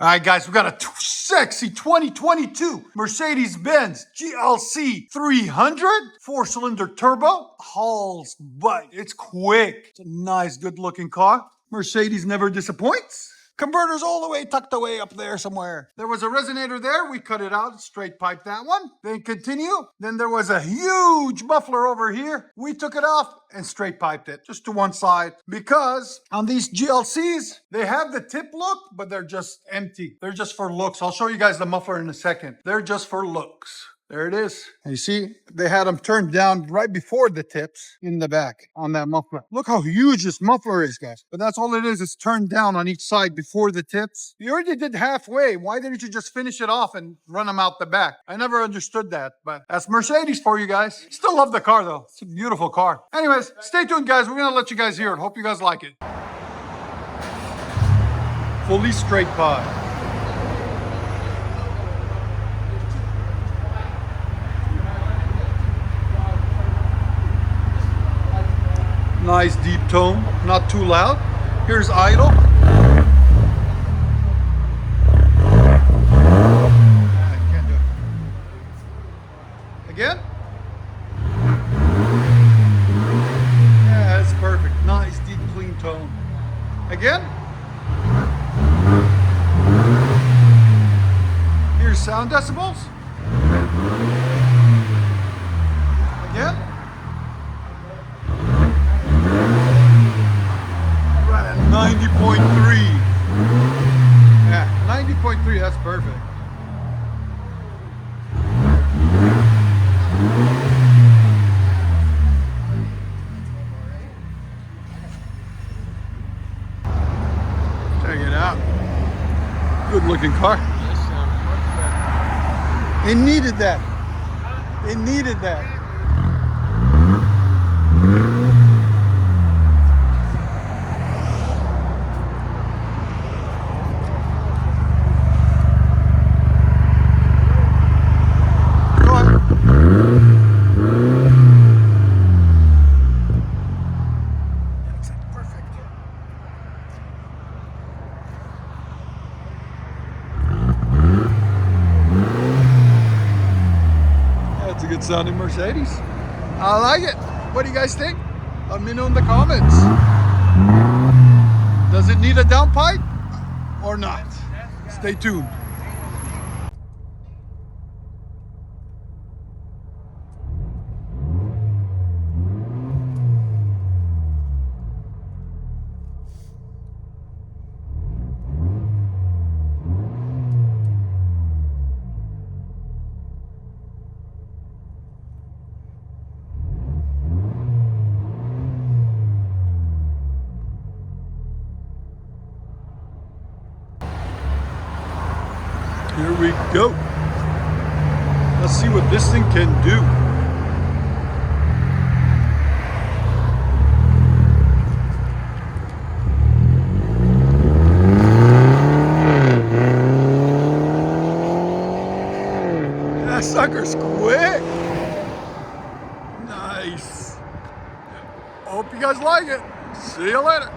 All right, guys, we got a sexy 2022 Mercedes-Benz GLC 300 4-cylinder turbo. Hauls butt. It's quick. It's a nice, good-looking car. Mercedes never disappoints. Converter's all the way tucked away up there somewhere. There was a resonator there. We cut it out, straight piped that one. Then continue. Then there was a huge muffler over here. We took it off and straight piped it just to one side, because on these GLCs, they have the tip look, but they're just empty. They're just for looks. I'll show you guys the muffler in a second. They're just for looks. There it is. You see, they had them turned down right before the tips in the back on that muffler. Look how huge this muffler is, guys. But that's all it is. It's turned down on each side before the tips. You already did halfway. Why didn't you just finish it off and run them out the back? I never understood that, but that's Mercedes for you guys. Still love the car, though. It's a beautiful car. Anyways, stay tuned, guys. We're going to let you guys hear it. Hope you guys like it. Fully straight pod. Nice deep tone, not too loud. Here's idle. I can't do it. Again? Yeah, that's perfect. Nice deep clean tone. Again? Here's sound decibels. Again? 90.3. Yeah, 90.3, that's perfect. Check it out. Good looking car. It needed that. It needed that. That's a good sounding Mercedes. I like it. What do you guys think? Let me know in the comments. Does it need a downpipe or not? Stay tuned. Here we go. Let's see what this thing can do. That sucker's quick. Nice. Hope you guys like it. See you later.